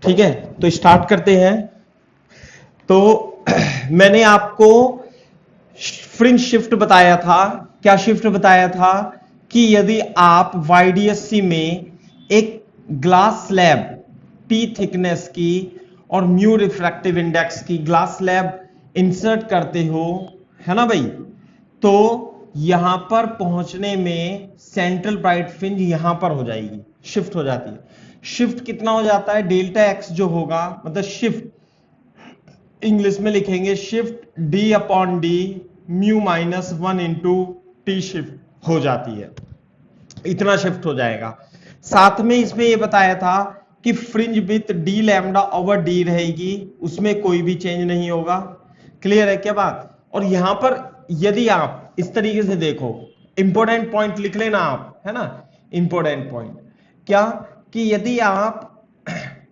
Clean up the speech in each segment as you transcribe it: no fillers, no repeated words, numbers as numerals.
ठीक है, तो स्टार्ट करते हैं। तो मैंने आपको फ्रिंज शिफ्ट बताया था। क्या शिफ्ट बताया था कि यदि आप YDSC में एक ग्लास स्लैब T थिकनेस की और म्यू रिफ्रैक्टिव इंडेक्स की ग्लास स्लैब इंसर्ट करते हो, है ना भाई, तो यहां पर पहुंचने में सेंट्रल ब्राइट फ्रिंज यहां पर हो जाएगी, शिफ्ट हो जाती है। शिफ्ट कितना हो जाता है, डेल्टा एक्स जो होगा, मतलब शिफ्ट इंग्लिश में लिखेंगे shift D upon D mu minus one into T shift हो जाती है, इतना शिफ्ट हो जाएगा। साथ में इसमें यह बताया था कि fringe with D lambda over D रहेगी, उसमें कोई भी चेंज नहीं होगा। क्लियर है क्या बात? और यहां पर यदि आप इस तरीके से देखो, इंपॉर्टेंट पॉइंट लिख लेना आप, है ना, इंपॉर्टेंट पॉइंट क्या, कि यदि आप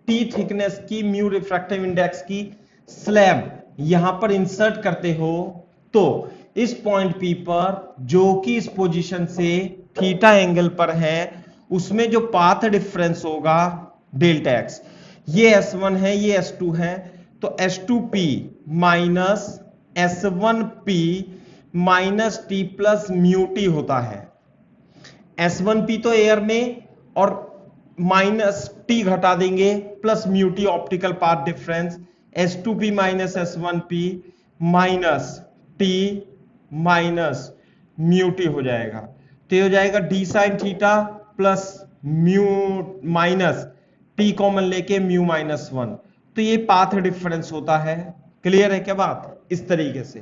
टी थिकनेस की म्यू रिफ्रैक्टिव इंडेक्स की स्लैब यहां पर इंसर्ट करते हो, तो इस पॉइंट पी पर, जो कि इस पोजीशन से थीटा एंगल पर है, उसमें जो पाथ डिफरेंस होगा डेल्टा एक्स, ये S1 है, ये S2 है, तो S2P minus S1P minus T plus mu T होता है। S1P तो एयर में, और माइनस टी घटा देंगे, plus mu T optical path difference, S2P minus S1P minus T minus mu T हो जाएगा। तो ये हो जाएगा D sine theta plus mu minus T common लेके म्यू माइनस वन, तो ये पाथ डिफरेंस होता है। क्लियर है क्या बात? इस तरीके से,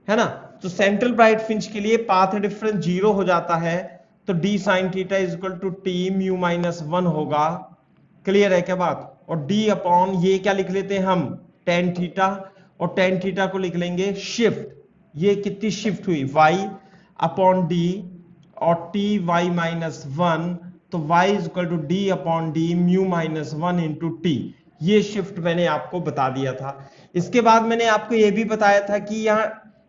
है ना। तो सेंट्रल ब्राइट फ्रिंज के लिए पाथ डिफरेंस जीरो हो जाता है, तो D sine theta is equal to T mu minus one होगा। क्लियर है क्या बात? और डी अपॉन ये क्या लिख लेते हैं हम, टेन थीटा, और टेन थीटा को लिख लेंगे शिफ्ट, ये कितनी शिफ्ट हुई, y अपॉन डी, और टी वाई माइनस वन, तो y is equal to D upon D mu minus one into T. ये शिफ्ट मैंने आपको बता दिया था। इसके बाद मैंने आपको यह भी बताया था कि यहां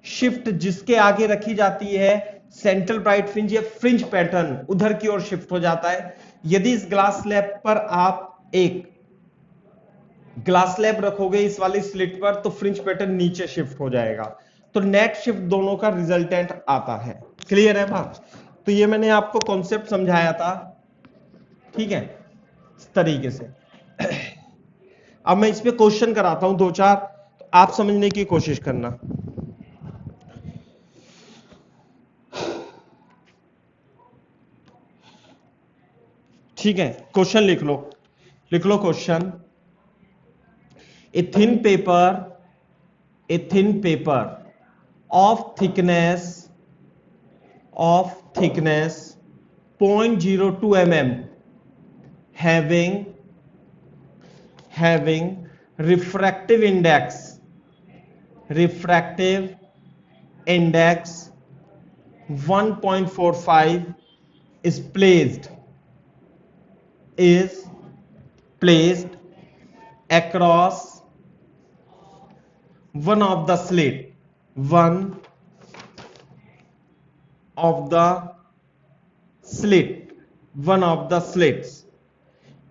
शिफ्ट जिसके आगे रखी जाती है, सेंट्रल ब्राइट फ्रिंज या फ्रिंज पैटर्न उधर की ओर शिफ्ट हो जाता है। यदि इस ग्लास स्लैब पर आप एक ग्लास स्लैब रखोगे इस वाली स्लिट पर, तो फ्रिंज पैटर्न नीचे शिफ्ट हो जाएगा। तो नेट शिफ्ट दोनों का रिजल्टेंट आता है। क्लियर है बात? तो ये मैंने आपको कॉन्सेप्ट समझाया था, ठीक है, इस तरीके से। अब मैं इस पे क्वेश्चन कराता हूं दो चार, तो आप समझने की कोशिश करना। ठीक है, क्वेश्चन लिख लो, लिख लो question. A thin paper of thickness 0.02 mm having refractive index 1.45 is placed across one of the slits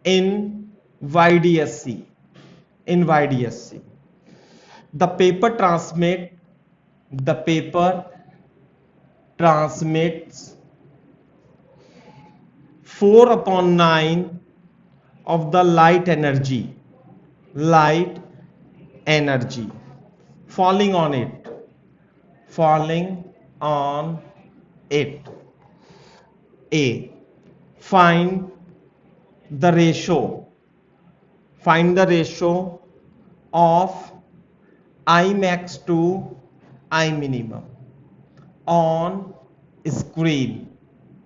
in YDSC. The paper transmits 4/9 of the light energy falling on it. A. Find the ratio of I max to I minimum on screen.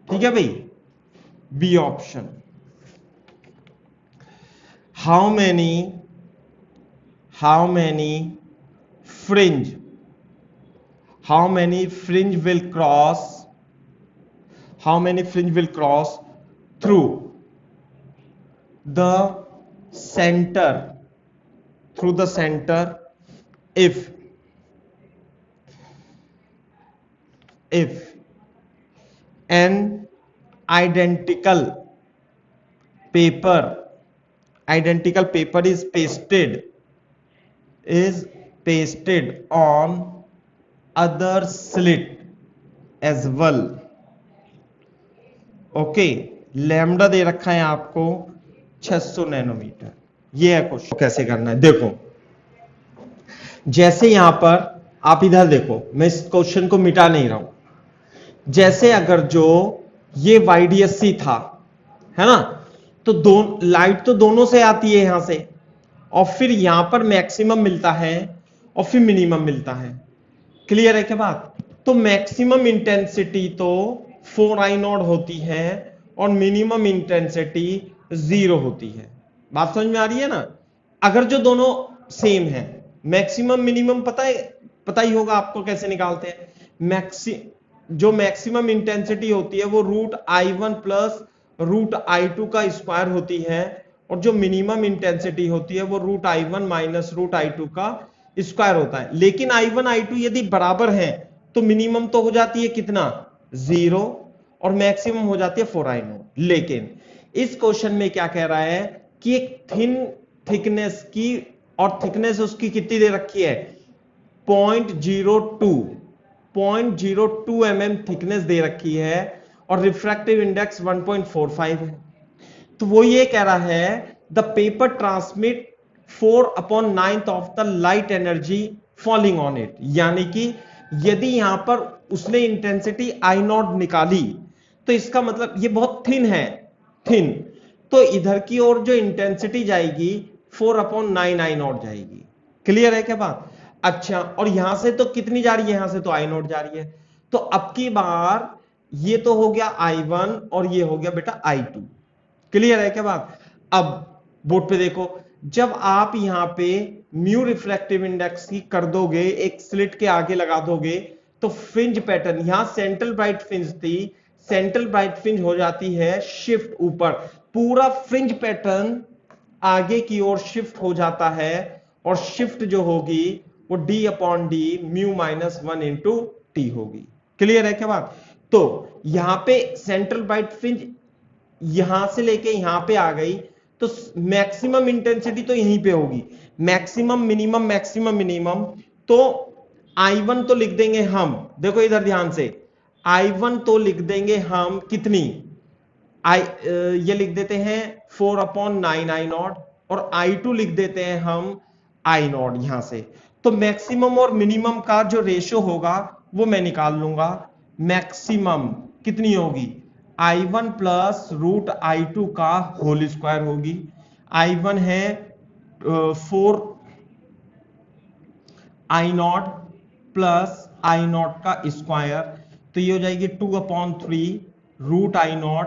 ठीक है भाई? B option. How many fringe will cross through the center if an identical paper identical paper is pasted on other slit as well. Okay, lambda दे रखा है आपको 600 nanometre. ये है question, कैसे करना है देखो। जैसे यहां पर आप इधर देखो, मैं इस क्वेश्चन को मिटा नहीं रहा हूं। जैसे अगर जो ये YDSC था, है ना, तो लाइट तो दोनों से आती है यहां से, और फिर यहां पर मैक्सिमम मिलता है और फिर मिनिमम मिलता है। क्लियर है क्या बात? तो मैक्सिमम इंटेंसिटी तो 4I0 होती है और मिनिमम इंटेंसिटी 0 होती है। बात समझ में आ रही है ना? अगर जो दोनों सेम है, मैक्सिमम मिनिमम पता ही होगा आपको कैसे निकालते हैं। जो मैक्सिमम इंटेंसिटी होती है वो √I1 प्लस √I2 का स्क्वायर होती है, और जो मिनिमम इंटेंसिटी होती है वो √I1 माइनस √I2 का स्क्वायर होता है। लेकिन I1 I2 यदि बराबर हैं तो मिनिमम तो हो जाती है कितना, 0, और मैक्सिमम हो जाती है 4I0। लेकिन इस क्वेश्चन में क्या कह रहा है कि एक थिन थिकनेस की, और थिकनेस उसकी कितनी दे रखी है, 0.02 mm थिकनेस दे रखी है, और रिफ्रैक्टिव इंडेक्स 1.45 है। तो वो ये कह रहा है the paper transmit 4/9 of the light energy falling on it. यानी कि यदि यहां पर उसने इंटेंसिटी I0 निकाली तो इसका मतलब ये बहुत थिन है, थिन, तो इधर की ओर जो इंटेंसिटी जाएगी 4/9 I0 जाएगी। क्लियर है क्या बात? अच्छा, और यहां से तो कितनी जा रही है, यहां से तो I0 जा रही है। तो अब की बार ये तो हो गया I1 और ये हो गया बेटा I2। क्लियर है क्या बात? अब बोर्ड पे देखो, जब आप यहां पे म्यू रिफ्लेक्टिव इंडेक्स की कर दोगे, एक स्लिट के आगे लगा दोगे, तो फ्रिंज पैटर्न, यहां सेंट्रल ब्राइट फ्रिंज थी, सेंट्रल ब्राइट फ्रिंज हो जाती है शिफ्ट ऊपर, पूरा फ्रिंज पैटर्न आगे की ओर शिफ्ट हो जाता है, और शिफ्ट जो होगी वो D/D μ-1 इंटू टी होगी। क्लियर है क्या बात? तो यहां पे सेंट्रल ब्राइट फ्रिंज यहां से लेके यहां पे आ गई, तो मैक्सिमम इंटेंसिटी तो यहीं पे होगी, मैक्सिमम मिनिमम। तो I1 तो लिख देंगे हम, देखो इधर ध्यान से, I1 तो लिख देंगे हम कितनी, ये लिख देते हैं 4/9 I0, और I2 लिख देते हैं हम I0 यहां से। तो मैक्सिमम और मिनिमम का जो रेशियो होगा वो मैं निकाल लूंगा। मैक्सिमम कितनी होगी, I1 प्लस √I2 का होल स्क्वायर होगी। I1 है 4I0 प्लस I0 का स्क्वायर, तो ये हो जाएगी 2/3 √I0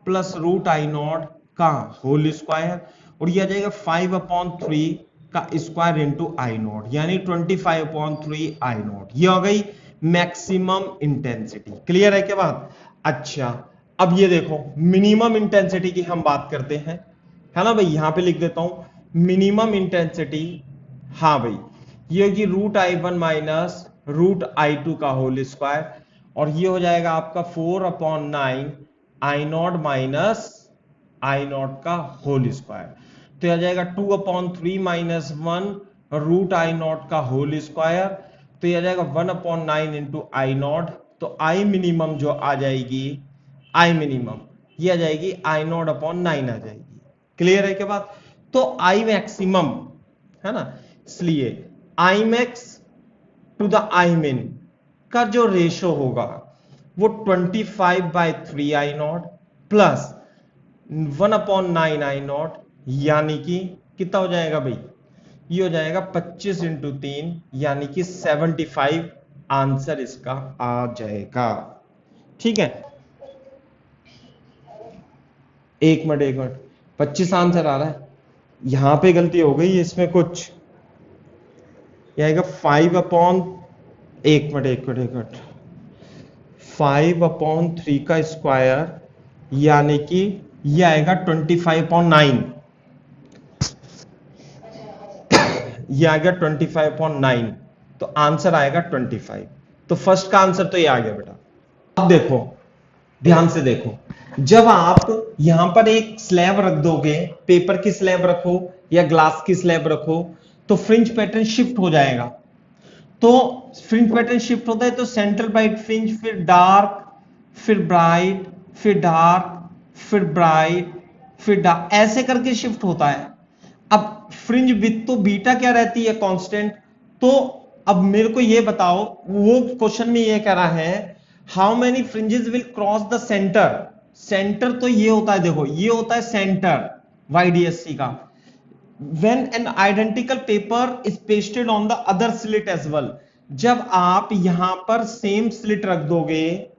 प्लस √I0 का होल स्क्वायर, और ये आ जाएगा 5/3 का स्क्वायर इंटू I0, यानी 25/3 I0। ये हो गई मैक्सिमम इंटेंसिटी। क्लियर है क्या बात? अच्छा, अब ये देखो मिनिमम इंटेंसिटी की हम बात करते हैं, है ना भाई, यहां पे लिख देता हूं मिनिमम इंटेंसिटी। हाँ भाई, ये होगी √I1 माइनस √I2 का होल स्क्वायर, और ये हो जाएगा आपका 4/9 I0 माइनस I0 का होल स्क्वायर, तो आ जाएगा 2/3 माइनस 1 √I0 का होल स्क्वायर, तो ये आ जाएगा 1/9 इंटू I0। तो I मिनिमम जो आ जाएगी, I मिनिमम ये आ जाएगी I0/9 आ जाएगी। क्लियर है क्या बात? तो I मैक्सिमम, है ना, इसलिए I max to the I min का जो रेशो होगा वो 25/3 I0 प्लस 1/9 I0, यानी कि कितना हो जाएगा भाई, ये हो जाएगा 25 इंटू 3, यानी कि 75 आंसर इसका आ जाएगा। ठीक है, एक मिनट 25 आंसर आ रहा है, यहां पे गलती हो गई इसमें कुछ, यह आएगा 5/3 का स्क्वायर, यानी कि यह आएगा 25/9, यह आ गया 25/9, तो आंसर आएगा 25। तो फर्स्ट का आंसर तो ये आ गया बेटा। अब देखो ध्यान से देखो, जब आप यहां पर एक स्लैब रख दोगे, पेपर की स्लैब रखो या ग्लास की स्लैब रखो, तो फ्रिंज पैटर्न शिफ्ट हो जाएगा। तो फ्रिंज पैटर्न शिफ्ट होता है तो सेंट्रल ब्राइट फ्रिंज, फिर डार्क, फिर ब्राइट, फिर डार्क, फिर ब्राइट, फिर डार्क, ऐसे करके शिफ्ट होता है। अब फ्रिंज विथ तो बीटा क्या रहती है, कांस्टेंट। तो अब मेरे को ये बताओ, वो क्वेश्चन में ये कह रहा है how many fringes will cross the centre. Centre तो ये होता है, देखो ये होता है सेंटर YDSC का। when an identical paper is pasted on the other slit as well, जब आप यहां पर सेम स्लिट रख दोगे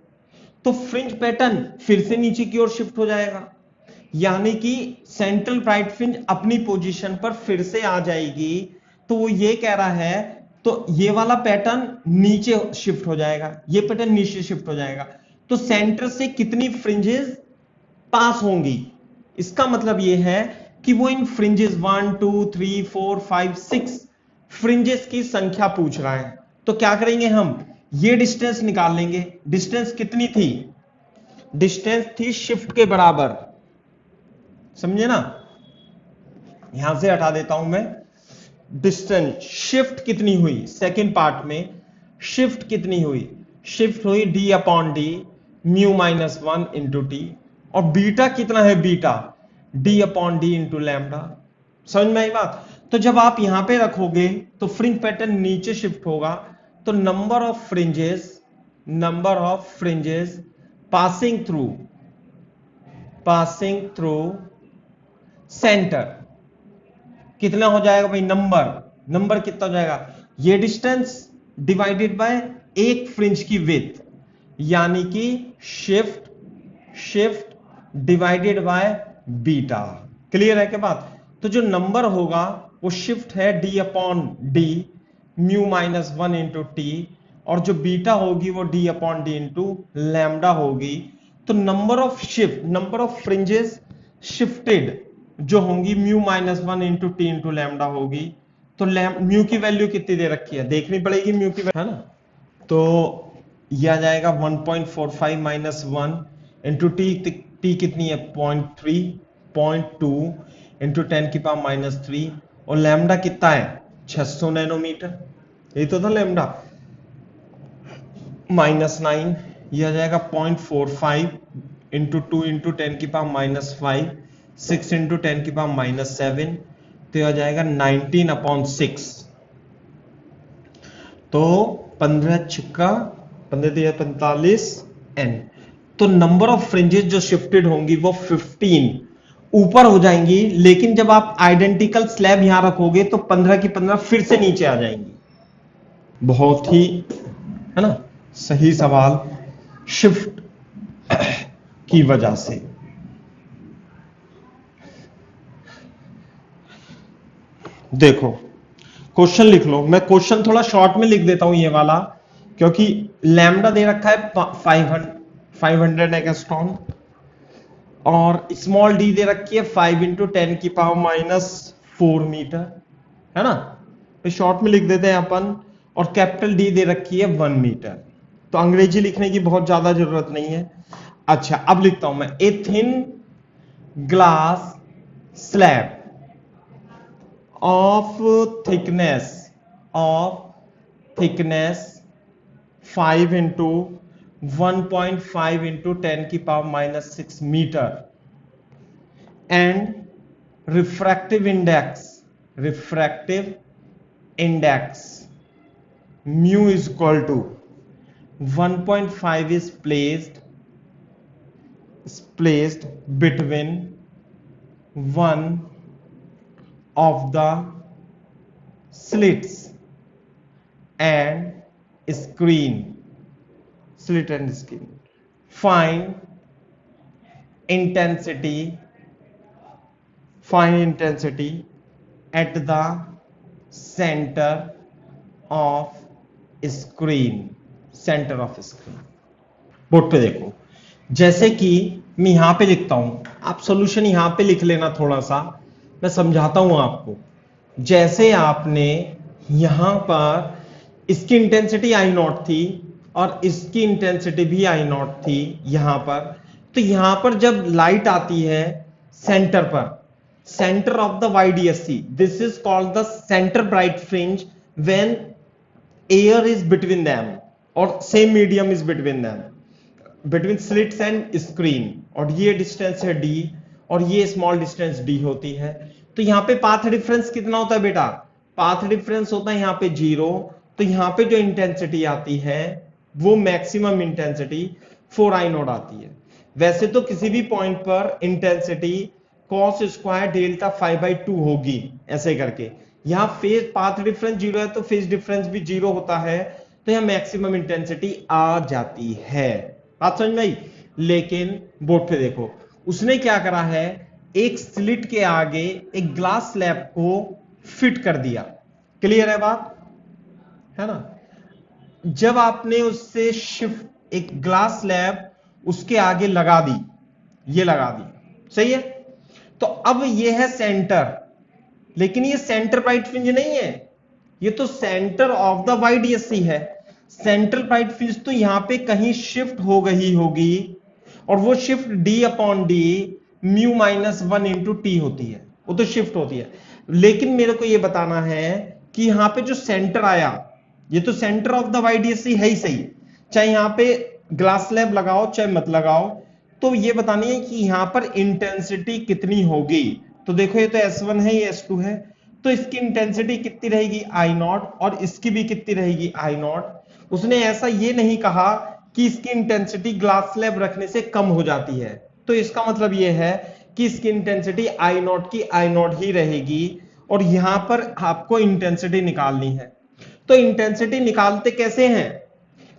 तो फ्रिंज पैटर्न फिर से नीचे की ओर शिफ्ट हो जाएगा, यानी कि सेंट्रल ब्राइट फ्रिंज अपनी पोजीशन पर फिर से आ जाएगी। तो वो ये कह रहा है, तो ये वाला पैटर्न नीचे शिफ्ट हो जाएगा, ये पैटर्न नीचे शिफ्ट हो जाएगा। तो सेंटर से कितनी फ्रिंजेस पास होंगी, इसका मतलब ये है कि वो इन फ्रिंजेस 1 2 3 4 5 6 फ्रिंजेस की संख्या पूछ रहा है। तो क्या करेंगे हम, ये डिस्टेंस निकाल लेंगे। डिस्टेंस कितनी थी, डिस्टेंस थी शिफ्ट के बराबर, समझे ना। यहां से हटा देता हूं मैं, डिस्टेंस शिफ्ट कितनी हुई, सेकंड पार्ट में शिफ्ट कितनी हुई, शिफ्ट हुई d/d म्यू -1 इंटू टी, और बीटा कितना है, बीटा d/d इंटू लैम्डा। समझ में आई बात। तो जब आप यहां पे रखोगे तो फ्रिंज पैटर्न नीचे शिफ्ट होगा, तो number of fringes passing through centre कितना हो जाएगा भाई, नंबर कितना हो जाएगा, ये डिस्टेंस डिवाइडेड बाय एक फ्रिंज की विड्थ, यानी कि shift divided by beta. Clear है क्या बात। तो जो नंबर होगा वो शिफ्ट है d/d म्यू -1 इंटू टी, और जो बीटा होगी वो d/d इंटू लैम्डा होगी। तो नंबर ऑफ फ्रिंजेस शिफ्टेड जो होंगी mu -1 into T into lambda होगी। तो म्यू की वैल्यू कितनी दे रखी है, देखनी पड़ेगी म्यू की वैल्यू, है ना। तो यह आ जाएगा 1.45 -1 इंटू टी कितनी है 0.2 इंटू 10⁻³ और लैम्डा कितना है 600 नैनोमीटर, यही तो था लैम्डा -9। यह आ जाएगा 0.45 इंटू 2 इंटू 10⁻5 6 इंटू 10⁻7, तो यह आ जाएगा 19/6। तो 15 छिक्का 15 45 n। तो नंबर ऑफ फ्रिंजेस जो शिफ्टेड होंगी वो 15 ऊपर हो जाएंगी, लेकिन जब आप आइडेंटिकल स्लैब यहां रखोगे तो 15 की 15 फिर से नीचे आ जाएंगी। बहुत ही, है ना, सही सवाल, शिफ्ट की वजह से। देखो क्वेश्चन लिख लो, मैं क्वेश्चन थोड़ा शॉर्ट में लिख देता हूं ये वाला, क्योंकि लैम्डा दे रखा है 500 एंगस्ट्रॉम और स्मॉल डी दे रखी है 5 इंटू 10⁻⁴ मीटर, है ना। तो शॉर्ट में लिख देते हैं अपन, और कैपिटल डी दे रखी है 1 मीटर। तो अंग्रेजी लिखने की बहुत ज्यादा जरूरत नहीं है। अच्छा अब लिखता हूं मैं, a thin glass slab of thickness 5 into 1.5 into 10⁻⁶ meter and refractive index mu is equal to 1.5 is placed between one of the slits and screen. Find intensity at the center of screen. Board पे देखो, जैसे कि मैं यहां पे लिखता हूं, आप सॉल्यूशन यहां पे लिख लेना, थोड़ा सा मैं समझाता हूं आपको। जैसे आपने यहां पर इसकी इंटेंसिटी I0 थी, और इसकी इंटेंसिटी भी आई नॉट थी यहां पर। तो यहां पर जब लाइट आती है सेंटर पर, centre of the YDSC, this is called the centre bright fringe when air is between them और same medium is between them, between slits and screen, और ये डिस्टेंस है d और ये स्मॉल डिस्टेंस d होती है। तो यहाँ पे पाथ डिफरेंस कितना होता है बेटा? पाथ डिफरेंस होता है यहाँ पे 0। तो यहाँ पे जो इंटेंसिटी आती है वो मैक्सिमम इंटेंसिटी 4I0 आती है। वैसे तो किसी भी पॉइंट पर इंटेंसिटी cos स्क्वायर डेल्टा 5/2 होगी ऐसे करके। यहाँ फेज पाथ डिफरेंस 0 है तो फेज डिफरेंस भी 0 होता है, तो यहाँ मैक्सिमम इंटेंसिटी आ जाती है। बात समझ में आई? लेकिन बोर्ड पे देखो, उसने क्या करा है, एक स्लिट के आगे एक ग्लास स्लैब को फिट कर दिया। क्लियर है बात? है ना? जब आपने उससे शिफ्ट एक ग्लास स्लैब उसके आगे लगा दी, ये लगा दी, सही है? तो अब ये है सेंटर, लेकिन ये सेंटर ब्राइट फ्रिंज नहीं है, ये तो सेंटर ऑफ द YDSC है। सेंट्रल ब्राइट फ्रिंज तो यहां पे कहीं शिफ्ट हो गई होगी, और वो शिफ्ट d/d μ-1 इंटू टी होती है, वो तो शिफ्ट होती है। लेकिन मेरे को ये बताना है कि यहां पे जो सेंटर आया, ये तो सेंटर ऑफ द YDSC है ही सही, चाहे यहां पे ग्लास स्लैब लगाओ चाहे मत लगाओ, तो ये बतानी है कि यहां पर इंटेंसिटी कितनी होगी। तो देखो ये तो S1 है, ये S2 है, तो इसकी इंटेंसिटी कितनी रहेगी I0, और इसकी भी कितनी रहेगी I0। उसने ऐसा ये नहीं कहा कि इसकी इंटेंसिटी ग्लास स्लैब रखने से कम हो जाती है, तो इसका मतलब ये है कि इसकी इंटेंसिटी I0 की I0 ही रहेगी, और यहां पर आपको इंटेंसिटी निकालनी है। तो इंटेंसिटी निकालते कैसे हैं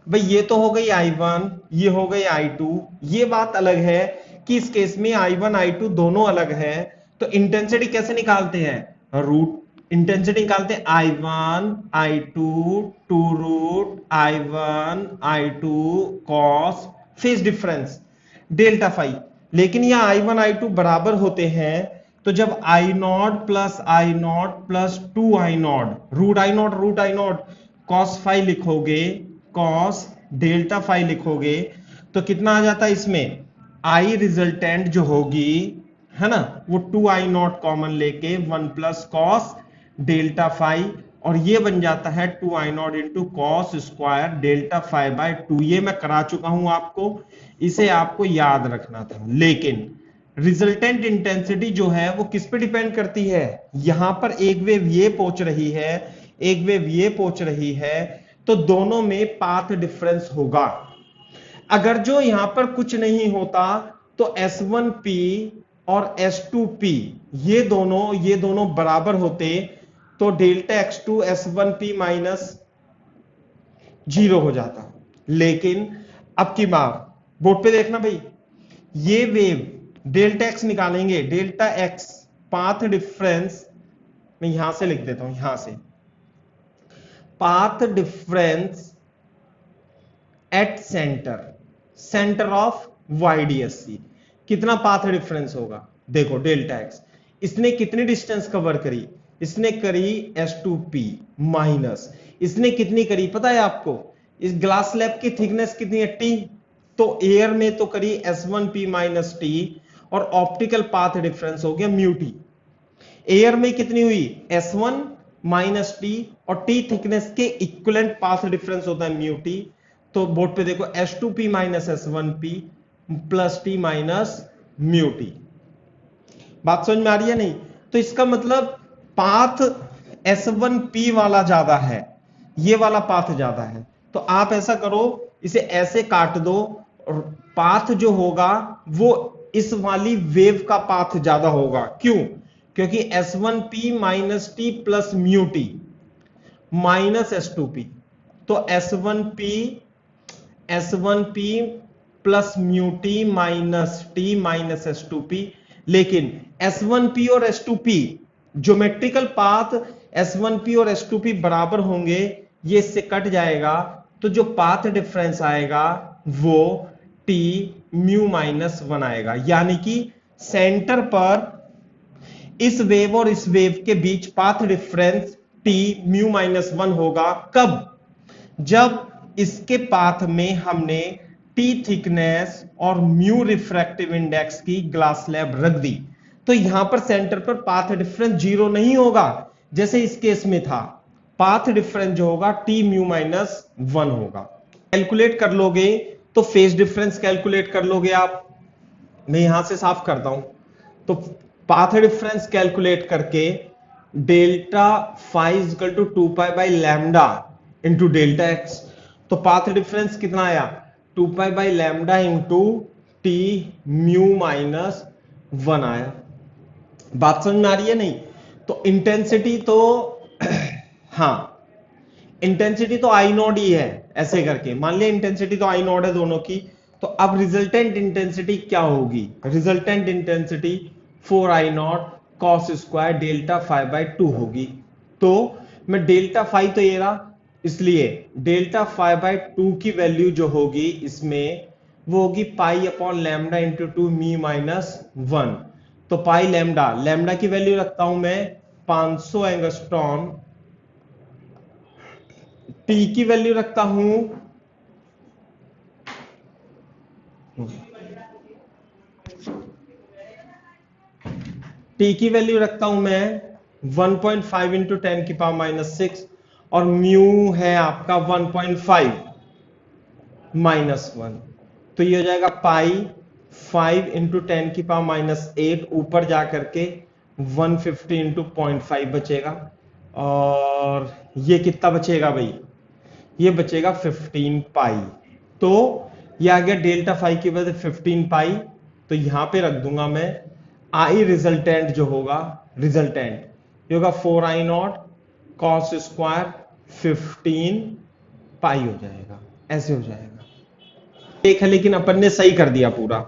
भाई? ये तो हो गई I1, ये हो गई I2। ये बात अलग है कि इस केस में I1 I2 दोनों अलग है, तो इंटेंसिटी कैसे निकालते हैं? रूट इंटेंसिटी निकालते हैं I1 I2 two root I1 I2 cos phase difference delta phi. लेकिन यह I1 I2 बराबर होते हैं, तो जब I0 plus I0 plus 2I0 root I0 cos phi लिखोगे, cos डेल्टा फाई लिखोगे, तो कितना आ जाता है इसमें? I रिजल्टेंट जो होगी, है ना, वो 2I0 कॉमन लेके 1 प्लस cos डेल्टा फाई, और ये बन जाता है 2I0 into cos square delta 5/2। ये मैं करा चुका हूं आपको, इसे आपको याद रखना था। लेकिन रिजल्टेंट इंटेंसिटी जो है वो किस पे डिपेंड करती है? यहां पर एक वेव ये पहुंच रही है, एक वेव ये पहुंच रही है, तो दोनों में पाथ डिफरेंस होगा। अगर जो यहां पर कुछ नहीं होता तो S1P और S2P ये दोनों बराबर होते, तो डेल्टा x2 S1P माइनस 0 हो जाता। लेकिन अब की बार बोर्ड पे देखना भाई, ये वेव डेल्टा x निकालेंगे, डेल्टा x पाथ डिफरेंस, मैं यहां से लिख देता हूं, यहां से path difference at centre of YDSC कितना पाथ डिफरेंस होगा? देखो डेल्टा x, इसने कितनी डिस्टेंस कवर करी? इसने करी S2P माइनस, इसने कितनी करी पता है आपको? इस ग्लास स्लैब की थिकनेस कितनी है? T। तो एयर में तो करी S1P माइनस T, और ऑप्टिकल पाथ डिफरेंस हो गया म्यू T। एयर में कितनी हुई? S1 माइनस T, और T थिकनेस के इक्विवेलेंट पाथ डिफरेंस होता है म्यू T। तो बोर्ड पे देखो S2P minus S1P plus T minus mu T। बात समझ में आ रही है नहीं? तो इसका मतलब पाथ S1P वाला ज्यादा है, ये वाला पाथ ज्यादा है। तो आप ऐसा करो, इसे ऐसे काट दो, और पाथ जो होगा वो इस वाली वेव का पाथ ज्यादा होगा। क्यों? क्योंकि S1P minus T plus mu T minus S2P, तो S1P plus mu T minus T minus S2P। लेकिन S1P और S2P ज्योमेट्रिकल पाथ S1P और S2P बराबर होंगे, ये इससे कट जाएगा, तो जो पाथ डिफरेंस आएगा वो T म्यू माइनस 1 आएगा। यानी कि सेंटर पर इस वेव और इस वेव के बीच path difference T mu minus 1 होगा। कब? जब इसके पाथ में हमने टी थिकनेस और म्यू रिफ्रैक्टिव इंडेक्स की ग्लास स्लैब रख दी, तो यहां पर सेंटर पर पाथ डिफरेंस जीरो नहीं होगा जैसे इस केस में था। पाथ डिफरेंस जो होगा टी म्यू माइनस 1 होगा। कैलकुलेट कर लोगे तो फेज डिफरेंस कैलकुलेट कर लोगे आप। मैं यहां से साफ करता हूं, तो पाथ डिफरेंस कैलकुलेट करके delta phi equal to 2 pi by lambda into delta X, तो पाथ डिफरेंस कितना आया 2 pi by lambda into T mu minus 1 आया। बात समझ में आ रही है नहीं? तो इंटेंसिटी तो हाँ, इंटेंसिटी तो आई नॉट ही है, ऐसे करके मान लिया इंटेंसिटी तो आई नॉट है दोनों की। तो अब रिजल्टेंट इंटेंसिटी क्या होगी? Resultant intensity 4 I not cos square delta five by 2 होगी। तो मैं डेल्टा फाइव तो ये रहा, इसलिए डेल्टा फाइव बाई 2 की वैल्यू जो होगी इसमें वो होगी पाई अपॉन लैम्डा इंटू 2 मी माइनस 1। तो पाई लैम्डा, लैम्डा की वैल्यू रखता हूं मैं 500 एंगस्ट्रॉन, टी की वैल्यू रखता हूं टी की वैल्यू रखता हूं मैं 1.5 इंटू 10 की पावर माइनस 6 और म्यू है आपका 1.5 माइनस 1। तो ये हो जाएगा पाई 5 इंटू 10 की पावर माइनस 8, ऊपर जाकर के 150 इंटू 0.5 बचेगा। और ये कितना बचेगा भाई? ये बचेगा 15 पाई। तो ये आ गया डेल्टा फाइव की वजह से 15 पाई। तो यहां पे रख दूंगा मैं आई रिजल्टेंट जो होगा, रिजल्टेंट ये होगा 4 आई नॉट कॉस स्क्वायर 15 पाई हो जाएगा, ऐसे हो जाएगा। एक है लेकिन अपन ने सही कर दिया पूरा।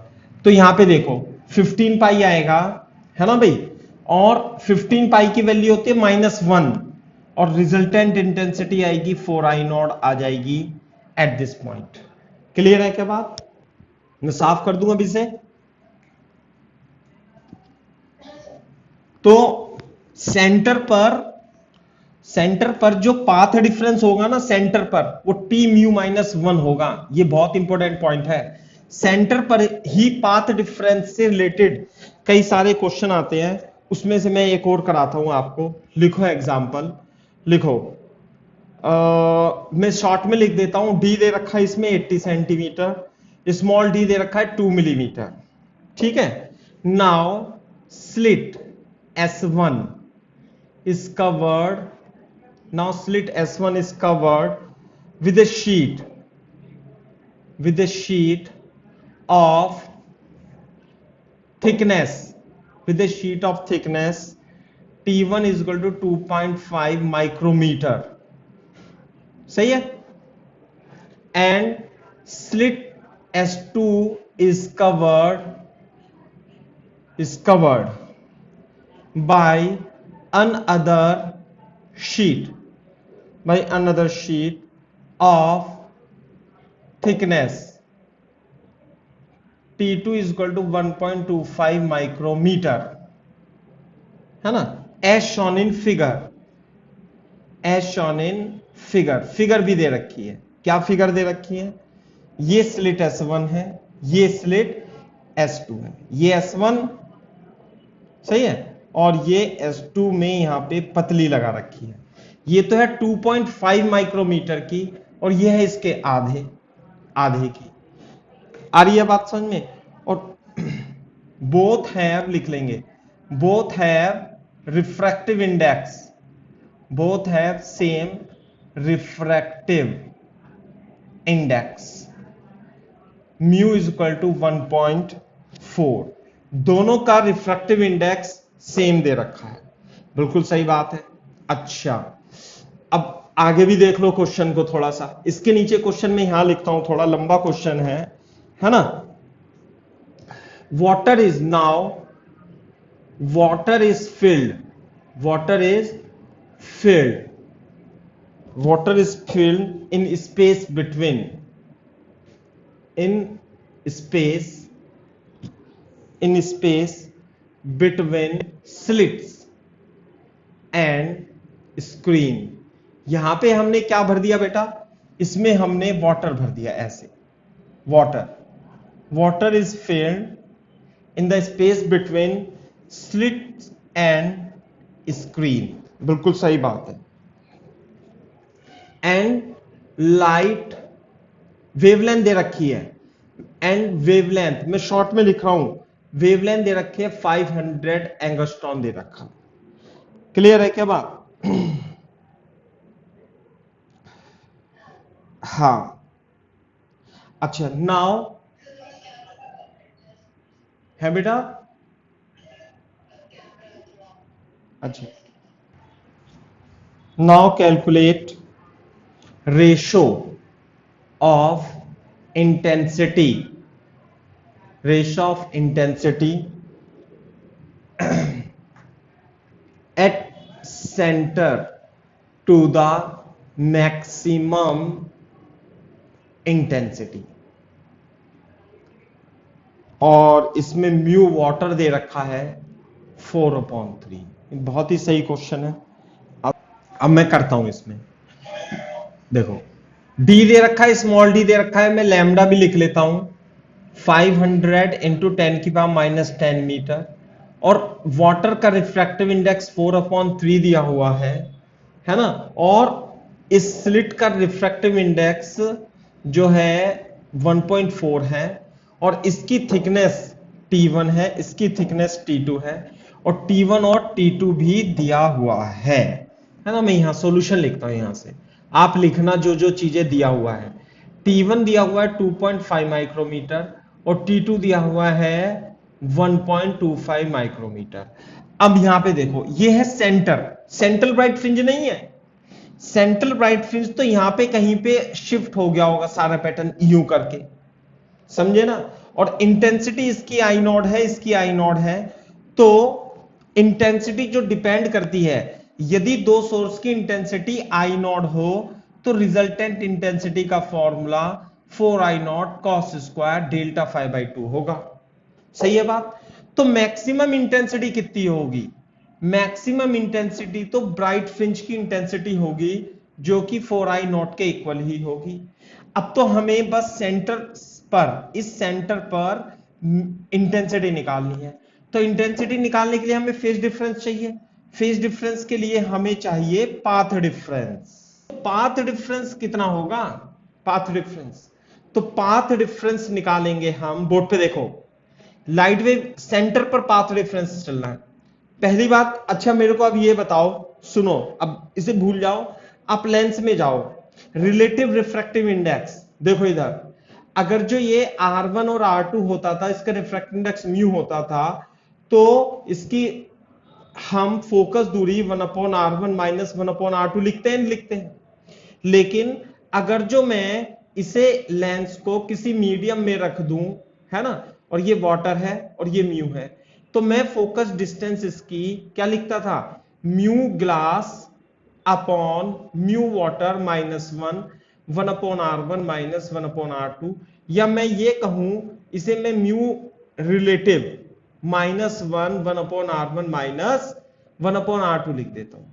तो यहां पे देखो 15 पाई आएगा, है ना भाई, और 15 पाई की वैल्यू होती है -1 और रिजल्टेंट इंटेंसिटी आएगी 4 आई नॉट आ जाएगी एट दिस पॉइंट। क्लियर है क्या बात? मैं साफ कर दूंगा अभी से। तो सेंटर पर जो पाथ डिफरेंस होगा ना सेंटर पर, वो टी म्यू माइनस 1 होगा। ये बहुत इंपॉर्टेंट पॉइंट है। सेंटर पर ही पाथ डिफरेंस से रिलेटेड कई सारे क्वेश्चन आते हैं, उसमें से मैं एक और कराता हूं आपको। लिखो एग्जांपल, लिखो मैं शॉर्ट में लिख देता हूं। डी दे रखा है इसमें 80 सेंटीमीटर, स्मॉल डी दे रखा है 2 मिलीमीटर, ठीक है। Now slit S1 is covered, now slit S1 is covered with a sheet of thickness, T1 is equal to 2.5 micrometer, सही है। and slit S2 is covered by another sheet of thickness T2 is equal to 1.25 micrometer, है ना। as shown in figure, figure भी दे रखी है। क्या figure दे रखी है? ये स्लिट S1 है, ये स्लिट S2 है, ये S1 सही है और ये S2 में यहां पे पतली लगा रखी है। ये तो है 2.5 माइक्रोमीटर की और ये है इसके आधे की। आ रही है बात समझ में? और बोथ हैव, लिख लेंगे, both have refractive index, both have same refractive index, mu is equal to 1.4। दोनों का रिफ्रैक्टिव इंडेक्स सेम दे रखा है, बिल्कुल सही बात है। अच्छा, अब आगे भी देख लो क्वेश्चन को थोड़ा सा। इसके नीचे क्वेश्चन में यहां लिखता हूं, थोड़ा लंबा क्वेश्चन है ना। Water is filled in space between slits and screen। यहां पे हमने क्या भर दिया बेटा? इसमें हमने वाटर भर दिया ऐसे, water is filled in the space between slit and screen, बिल्कुल सही बात है। एंड लाइट वेवलेंथ दे रखी है, एंड वेवलेंथ मैं शॉर्ट में लिख रहा हूं, वेवलेंथ दे रखी है 500 एंगस्ट्रॉन दे रखा। क्लियर है क्या बात? हाँ, अच्छा नाउ है बेटा, अच्छा now calculate ratio of intensity, ratio of intensity at center to the maximum intensity। और इसमें म्यू वाटर दे रखा है 4/3। बहुत ही सही क्वेश्चन है। अब मैं करता हूं इसमें, देखो डी दे रखा है, स्मॉल डी दे रखा है, मैं लैम्डा भी लिख लेता हूं 500 इंटू 10⁻⁻10 मीटर, और वाटर का रिफ्रैक्टिव इंडेक्स 4/3 दिया हुआ है ना, और इस स्लिट का रिफ्रैक्टिव इंडेक्स जो है 1.4 है, और इसकी थिकनेस T1 है, इसकी थिकनेस T2 है, और T1 और T2 भी दिया हुआ है ना। मैं यहां सॉल्यूशन लिखता हूं, यहां से आप लिखना जो जो चीजें दिया हुआ है। T1 दिया हुआ है 2.5 माइक्रोमीटर, और T2 दिया हुआ है 1.25 माइक्रोमीटर। अब यहां पे देखो, ये है सेंट्रल ब्राइट फ्रिंज नहीं है, सेंट्रल ब्राइट फ्रिंज तो यहां पे कहीं पे शिफ्ट हो गया होगा सारा पैटर्न यूं करके, समझे ना। और इंटेंसिटी इसकी आई नॉट है, इसकी आई नॉट है, तो इंटेंसिटी जो डिपेंड करती है, यदि दो सोर्स की इंटेंसिटी आई नॉट हो तो रिजल्टेंट इंटेंसिटी का formula 4I0 cos square delta 5/2 होगा। सही है बात? तो मैक्सिमम इंटेंसिटी कितनी होगी? मैक्सिमम इंटेंसिटी तो ब्राइट फ्रिंज की इंटेंसिटी होगी, जो कि 4I0 के इक्वल ही होगी। अब तो हमें बस सेंटर पर, इस सेंटर पर इंटेंसिटी निकालनी है। तो इंटेंसिटी निकालने के लिए हमें फेज डिफरेंस चाहिए, फेज डिफरेंस के लिए हमें चाहिए पाथ डिफरेंस। पाथ डिफरेंस कितना होगा? पाथ डिफरेंस, तो पाथ डिफरेंस निकालेंगे हम, बोर्ड पे देखो, लाइट वेव सेंटर पर पाथ डिफरेंस चल रहा है। पहली बात, अच्छा मेरे को अब ये बताओ, सुनो, अब इसे भूल जाओ, आप लेंस में जाओ, रिलेटिव रिफ्रैक्टिव इंडेक्स देखो इधर, अगर जो ये R1 और R2 होता था, इसका रिफ्रैक्टिव इंडेक्स म्यू होता था, तो इसकी हम फोकस दूरी 1/R1 माइनस 1/R2 लिखते हैं। लेकिन अगर जो मैं इसे लेंस को किसी मीडियम में रख दूं, है ना, और ये वाटर है और ये म्यू है, तो मैं फोकस डिस्टेंस इसकी क्या लिखता था? Mu glass upon mu water minus 1/R1 minus 1/R2, या मैं ये कहूं इसे मैं mu relative -1 1/R1 minus 1/R2 लिख देता हूं।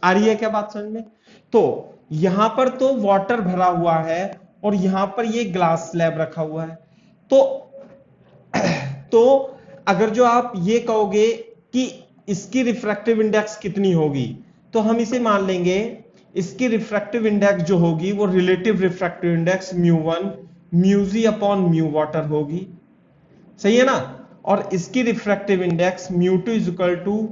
आ रही है क्या बात समझ में? तो यहां पर तो वाटर भरा हुआ है और यहां पर ये ग्लास स्लैब रखा हुआ है, तो अगर जो आप ये कहोगे कि इसकी रिफ्रैक्टिव इंडेक्स कितनी होगी, तो हम इसे मान लेंगे इसकी रिफ्रैक्टिव इंडेक्स जो होगी वो relative refractive index μ1 μg upon mu water होगी। सही है ना? और इसकी refractive index μ2 is equal to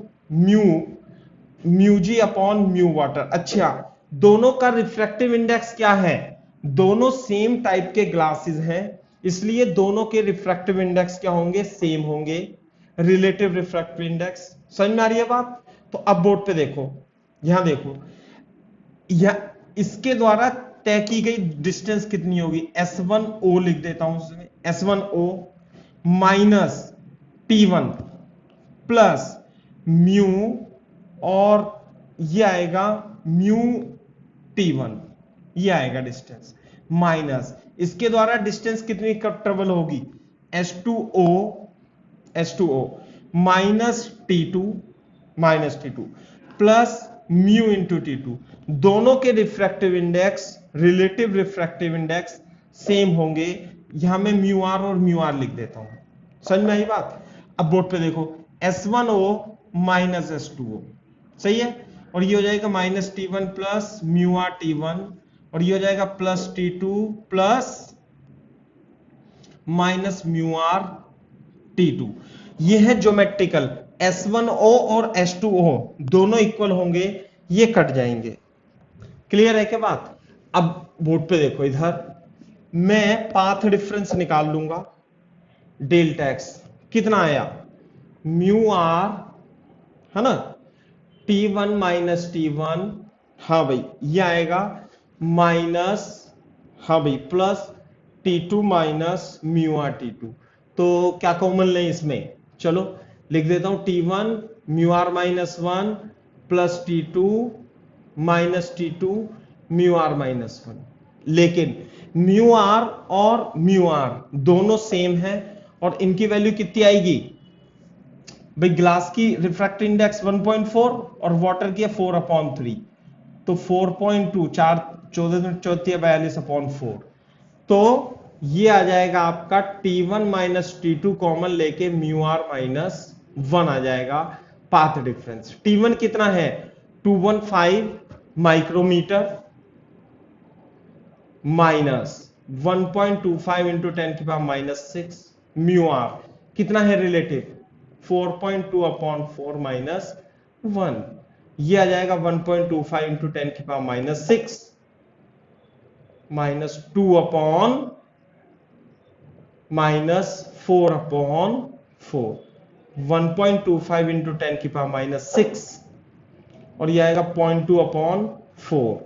μg upon mu water. अच्छा, दोनों का रिफ्रैक्टिव इंडेक्स क्या है? दोनों सेम टाइप के ग्लासेस हैं, इसलिए दोनों के रिफ्रैक्टिव इंडेक्स क्या होंगे? सेम होंगे, रिलेटिव रिफ्रैक्टिव इंडेक्स। समझ में आ रही है बात? तो अब बोर्ड पे देखो, यहां देखो, इसके द्वारा तय की गई डिस्टेंस कितनी होगी? S1O लिख देता हूं उसमें, S1O minus T1 plus mu, और ये आएगा म्यू T1, ये आएगा डिस्टेंस, माइनस इसके द्वारा डिस्टेंस कितनी ट्रेवल होगी? S2O minus T2 plus mu into T2। दोनों के refractive index relative refractive index same होंगे। यहां मैं म्यू आर और म्यू आर लिख देता हूं। समझ में आई बात? अब बोर्ड पे देखो, S1O माइनस S2O, सही है, और ये हो जाएगा minus T1 plus mu R T1, और ये हो जाएगा plus T2 plus minus mu R T2। ये है ज्योमेट्रिकल। S1O और S2O दोनों इक्वल होंगे, ये कट जाएंगे। क्लियर है क्या बात? अब बोर्ड पे देखो, इधर मैं पाथ डिफरेंस निकाल लूंगा। डेल्टा एक्स कितना आया, म्यू आर, है ना, T1 माइनस T1, हाँ भाई ये आएगा माइनस, हाँ भाई plus T2 minus mu R T2। तो क्या कॉमन लें इसमें, चलो लिख देता हूं T1 mu R minus 1 plus T2 minus T2 mu R minus 1। लेकिन म्यू आर और म्यू आर दोनों सेम है, और इनकी वैल्यू कितनी आएगी भाई, ग्लास की रिफ्रैक्टिव इंडेक्स 1.4 और वाटर की है 4/3, तो 4.2, 4 14 42/4। तो ये आ जाएगा आपका T1 माइनस T2 कॉमन लेके म्यू आर माइनस 1 आ जाएगा पाथ डिफरेंस। T1 कितना है 215 micrometre minus 1.25 into 10⁻⁶। Mu R कितना है रिलेटिव 4.2/4 माइनस 1, ये आ जाएगा 1.25 इंटू 10⁻⁶ माइनस 2/4/4, -4/4, 1.25 इंटू 10⁻⁶, और ये आएगा 0.2/4,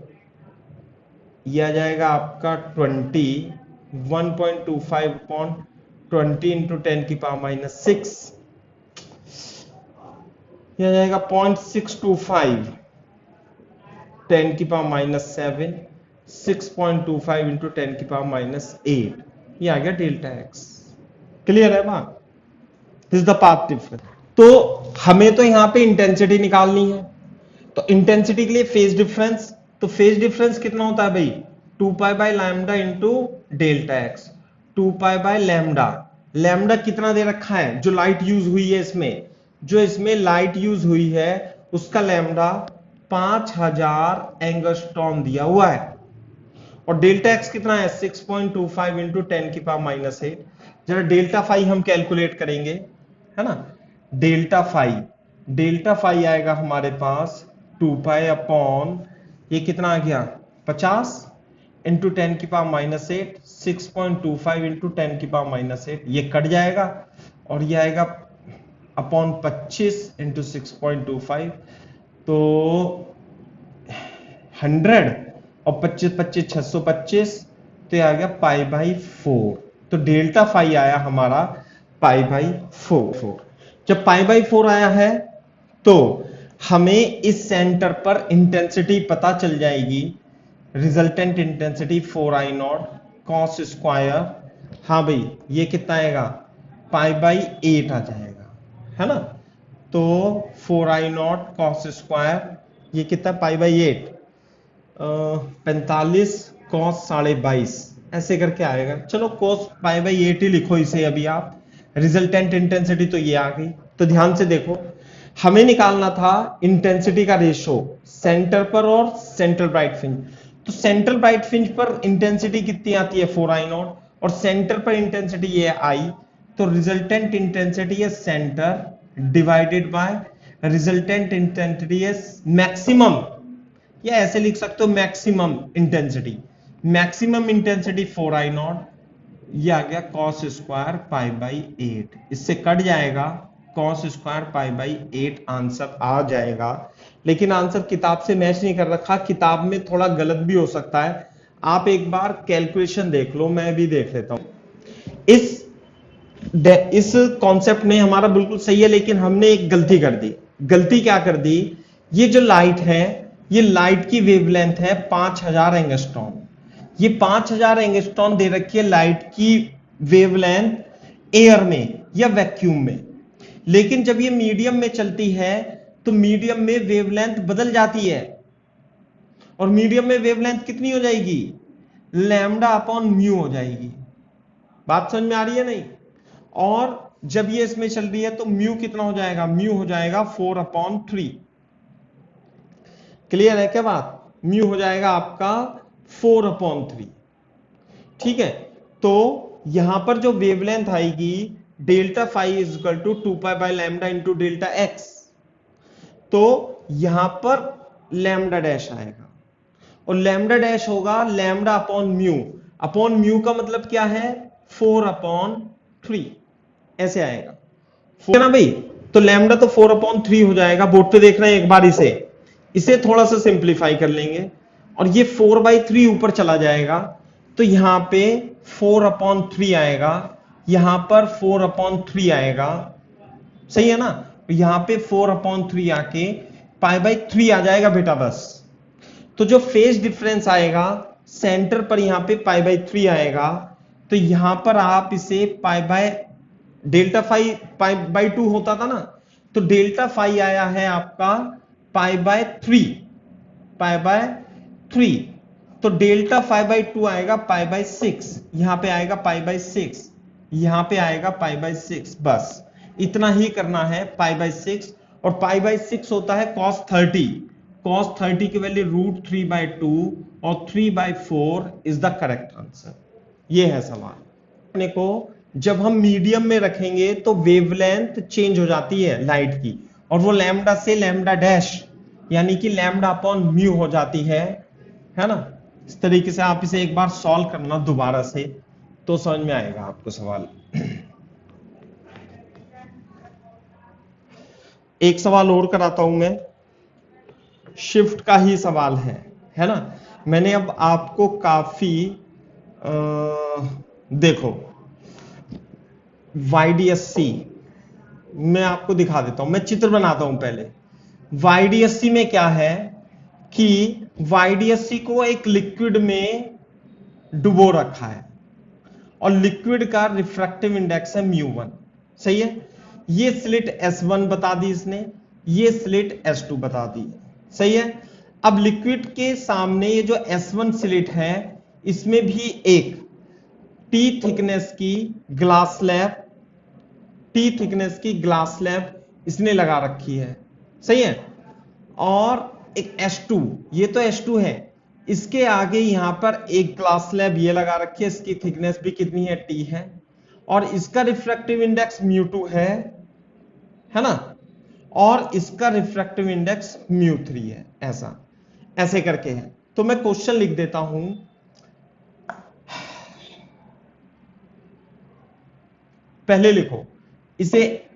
ये आ जाएगा आपका 20, 1.25/20 इंटू 10⁻⁶, ये आ जाएगा 0.625 10⁻⁷, 6.25 इंटू 10⁻⁸, ये आ गया डेल्टा एक्स। क्लियर है बात? This is the path difference. तो हमें तो यहां पे इंटेंसिटी निकालनी है, तो इंटेंसिटी के लिए फेज डिफरेंस, तो फेज डिफरेंस कितना होता है भाई 2π/λ इंटू डेल्टा एक्स। 2π/λ, लैम्डा कितना दे रखा है, जो लाइट यूज हुई है इसमें, जो इसमें लाइट यूज हुई है उसका लैम्डा 5000 एंगस्ट्रॉम दिया हुआ है, और डेल्टा एक्स कितना है 6.25 इंटू 10⁻⁸। जरा डेल्टा फाई हम कैलकुलेट करेंगे, है ना, डेल्टा फाई आएगा हमारे पास 2π ये कितना आ गया 50 इंटू 10⁻⁸, 6.25 इंटू 10⁻⁸, ये कट जाएगा, और ये आएगा अपॉन 25 इंटू 6.25, तो 100 और 25 625, तो ये आ गया π/4। तो डेल्टा फाई आया हमारा π/4। जब π/4 आया है तो हमें इस सेंटर पर इंटेंसिटी पता चल जाएगी, resultant intensity 4I0 cos square, हाँ भाई ये कितना आएगा π/8 आ जाएगा, है ना, तो 4I0 cos स्क्वायर ये कितना π/8, 45 cos 22.5 ऐसे करके आएगा। चलो cos π/8 ही लिखो इसे अभी आप, रिजल्टेंट इंटेंसिटी तो ये आ गई। तो ध्यान से देखो, हमें निकालना था इंटेंसिटी का रेशो सेंटर पर और सेंट्रल ब्राइट फ्रिंज। तो सेंट्रल ब्राइट फ्रिंज पर इंटेंसिटी कितनी आती है 4I0, और सेंटर पर इंटेंसिटी ये है I, तो रिजल्टेंट इंटेंसिटी है centre divided by resultant intensity है मैक्सिमम, या ऐसे लिख सकते हो maximum intensity. Maximum intensity 4I0, ये आ गया cos स्क्वायर π/8, इससे कट जाएगा cos स्क्वायर π/8, आंसर आ जाएगा। लेकिन आंसर किताब से मैच नहीं कर रखा, किताब में थोड़ा गलत भी हो सकता है, आप एक बार कैलकुलेशन देख लो, मैं भी देख लेता हूं। इस कॉन्सेप्ट में हमारा बिल्कुल सही है, लेकिन हमने एक गलती कर दी। गलती क्या कर दी, ये जो लाइट है, ये लाइट की वेवलेंथ है 5000 एंगस्ट्रॉम। ये 5000 एंगस्ट्रॉम दे रखी है लाइट की वेवलेंथ एयर में या वैक्यूम में, लेकिन जब ये मीडियम में चलती है तो मीडियम में वेवलेंथ बदल जाती है, और मीडियम में वेवलेंथ कितनी हो जाएगी लैम्डा अपॉन म्यू हो जाएगी। बात समझ में आ रही है नहीं? और जब ये इसमें चल रही है तो म्यू कितना हो जाएगा? म्यू हो जाएगा 4/3। क्लियर है क्या बात? म्यू हो जाएगा आपका 4/3। ठीक है, तो यहां पर जो वेवलेंथ आएगी delta phi is equal to 2 pi lambda into delta X, तो यहां पर लैम्डा डैश आएगा और लैम्डा डैश होगा lambda upon mu. Upon mu का मतलब क्या है? 4/3 ऐसे आएगा। ना भाई, तो लैम्डा तो 4/3 हो जाएगा। बोर्ड पे देख रहे हैं एक बार, इसे थोड़ा सा सिंप्लीफाई कर लेंगे और ये 4/3 ऊपर चला जाएगा, तो यहां पे 4/3 आएगा, यहां पर 4/3 आएगा। सही है ना? यहां पे 4/3 आके π/3 आ जाएगा बेटा बस। तो जो फेज डिफरेंस आएगा सेंटर पर यहां पे π/3 आएगा, तो यहां पर आप इसे डेल्टा फाई π/2 होता था ना, तो डेल्टा फाई आया है आपका π/3। तो डेल्टा 5/2 आएगा π/6, यहां पे आएगा π/6, यहां पे आएगा π/6। बस इतना ही करना है, π/6। और π/6 होता है cos 30। cos 30 की वैल्यू √3/2 और 3/4 इज द करेक्ट आंसर। ये है सवाल। अपने को जब हम मीडियम में रखेंगे तो वेवलेंथ चेंज हो जाती है लाइट की, और वो लैम्डा से लैम्डा डैश यानी कि लैम्डा अपॉन म्यू हो जाती है ना? इस तरीके से आप इसे एक बार सॉल्व करना दोबारा से, तो समझ में आएगा आपको सवाल। एक सवाल और कराता हूं मैं, शिफ्ट का ही सवाल है ना? मैंने अब आपको काफी देखो YDSC मैं आपको दिखा देता हूं, मैं चित्र बनाता हूं पहले। YDSC में क्या है कि YDSC को एक लिक्विड में डुबो रखा है और लिक्विड का रिफ्रैक्टिव इंडेक्स है μ1। सही है? ये स्लिट S1 बता दी इसने, ये स्लिट S2 बता दी। सही है? अब लिक्विड के सामने ये जो S1 स्लिट है, इसमें भी एक T थिकनेस की ग्लास स्लैब इसने लगा रखी है। सही है? और एक S2, ये तो S2 है, इसके आगे यहां पर एक ग्लास स्लैब ये लगा रखी है, इसकी थिकनेस भी कितनी है? T है, और इसका रिफ्रैक्टिव इंडेक्स μ2 है ना? और इसका रिफ्रैक्टिव इंडेक्स μ3 है। ऐसे करके है। तो मैं क्वेश्चन लिख देता हूं, पहले लिखो, इसे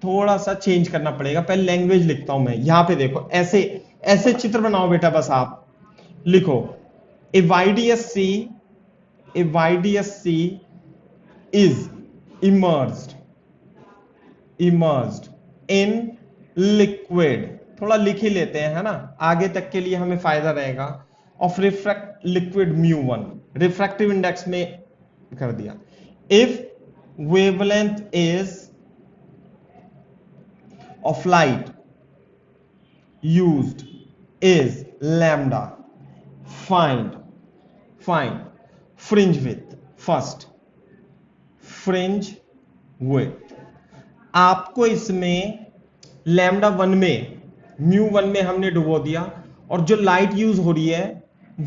थोड़ा सा चेंज करना पड़ेगा, पहले लैंग्वेज लिखता हूं मैं। यहां पे देखो, ऐसे चित्र बनाओ बेटा, बस आप लिखो ए YDSC is immersed in liquid, थोड़ा लिख ही लेते हैं है ना, आगे तक के लिए हमें फायदा रहेगा, ऑफ लिक्विड μ1, रिफ्रैक्टिव इंडेक्स में कर दिया। If wavelength is of light used is lambda, find fringe width first, fringe width। आपको इसमें लैम्डा 1 में μ1 में हमने डुबो दिया, और जो लाइट यूज हो रही है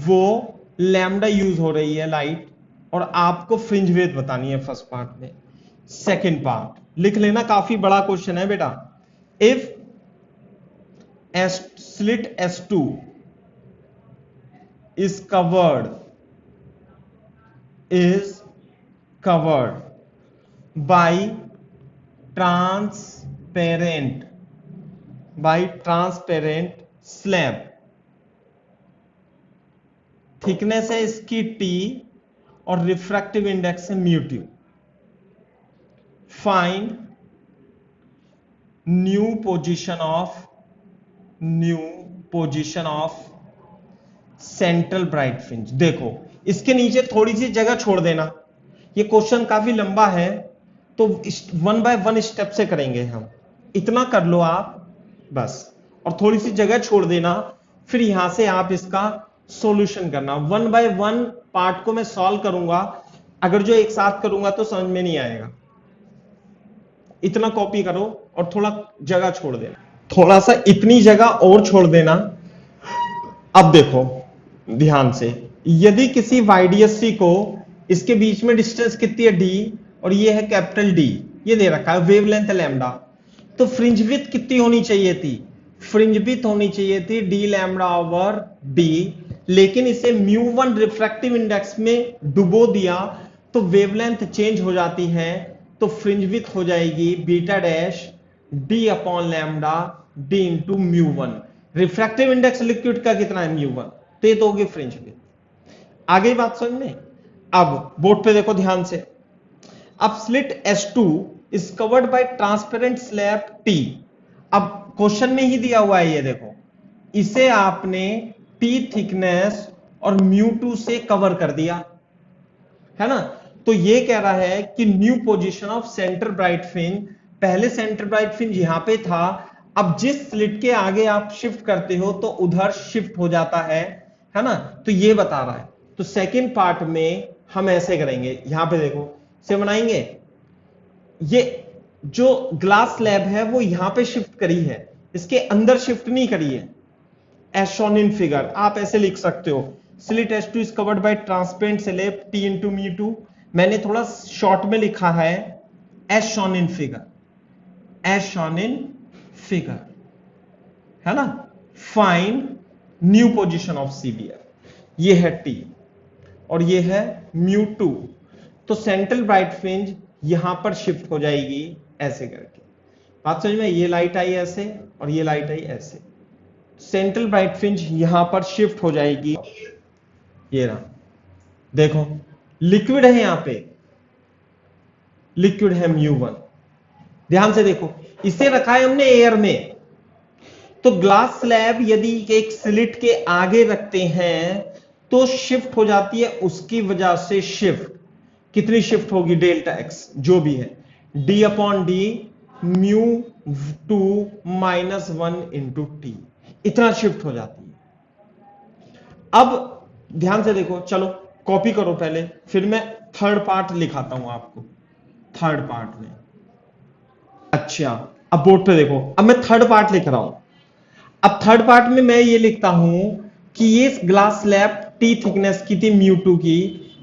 वो लैम्डा यूज हो रही है लाइट, और आपको फ्रिंज विड्थ बतानी है फर्स्ट पार्ट में। सेकंड पार्ट लिख लेना, काफी बड़ा क्वेश्चन है बेटा। If slit S2 is covered by transparent slab, thickness है इसकी T और रिफ्रैक्टिव इंडेक्स है μ2। Find new position of central bright fringe. देखो इसके नीचे थोड़ी सी जगह छोड़ देना, ये क्वेश्चन काफी लंबा है तो 1 बाय 1 स्टेप से करेंगे हम, इतना कर लो आप बस, और थोड़ी सी जगह छोड़ देना, फिर यहां से आप इसका सॉल्यूशन करना। 1 बाय 1 पार्ट को मैं सॉल्व करूंगा, अगर जो एक साथ करूंगा तो समझ में नहीं आएगा। इतना कॉपी करो और थोड़ा जगह छोड़ देना, थोड़ा सा इतनी जगह और छोड़ देना। अब देखो ध्यान से, यदि किसी वाईडीएससी को इसके बीच में डिस्टेंस कितनी है डी, और ये है कैपिटल डी, ये दे रखा है वेवलेंथ लैम्डा, तो फ्रिंज विड्थ कितनी होनी चाहिए थी? फ्रिंज विड्थ होनी चाहिए थी डी लैम्डा ओवर डी, लेकिन इसे μ1 रिफ्रैक्टिव इंडेक्स में डुबो दिया तो वेवलेंथ चेंज हो जाती है, तो फ्रिंज विड्थ हो जाएगी beta dash D upon lambda D into μ1। Refractive index liquid का कितना है μ1, तो ये तो होगी फ्रिंज विड्थ। आगे बात समझ में। अब बोर्ड पे देखो ध्यान से, अब slit S2 is covered by transparent slab T। अब क्वेश्चन में ही दिया हुआ है, ये देखो, इसे आपने T थिकनेस और μ2 से कवर कर दिया है ना। तो ये कह रहा है कि new position of centre bright fringe, पहले सेंटर ब्राइट फ्रिंज यहां पे था, अब जिस स्लिट के आगे आप शिफ्ट करते हो तो उधर शिफ्ट हो जाता है ना। तो ये बता रहा है। तो सेकंड पार्ट में हम ऐसे करेंगे, यहां पे देखो से बनाएंगे, ये जो ग्लास स्लैब है वो यहां पे शिफ्ट करी है, इसके अंदर शिफ्ट नहीं करी है। एज शोन इन फिगर आप ऐसे लिख सकते हो, slit S2 is covered by transparent slab T into μ2। मैंने थोड़ा शॉर्ट में लिखा है as shown in figure, as shown in figure, है ना। Find new position of CBF, ये है T और ये है μ2। तो सेंट्रल ब्राइट फ्रिंज यहां पर शिफ्ट हो जाएगी ऐसे करके। बात समझ में, ये लाइट आई ऐसे और ये लाइट आई ऐसे, सेंट्रल ब्राइट फ्रिंज यहां पर शिफ्ट हो जाएगी। ये रहा, देखो लिक्विड है यहां पे, लिक्विड है μ1। ध्यान से देखो, इसे रखा है हमने एयर में, तो ग्लास स्लैब यदि एक स्लिट के आगे रखते हैं तो शिफ्ट हो जाती है, उसकी वजह से शिफ्ट कितनी शिफ्ट होगी, डेल्टा एक्स जो भी है, D upon D μ2 -1 into T, इतना शिफ्ट हो जाती है। अब ध्यान से देखो, चलो कॉपी करो पहले, फिर मैं थर्ड पार्ट लिखाता हूं आपको थर्ड पार्ट में। अच्छा अब बोर्ड पे देखो, अब मैं थर्ड पार्ट लिख रहा हूं। अब थर्ड पार्ट में मैं ये लिखता हूं कि ये ग्लास स्लैब T थिकनेस की थी μ2 की,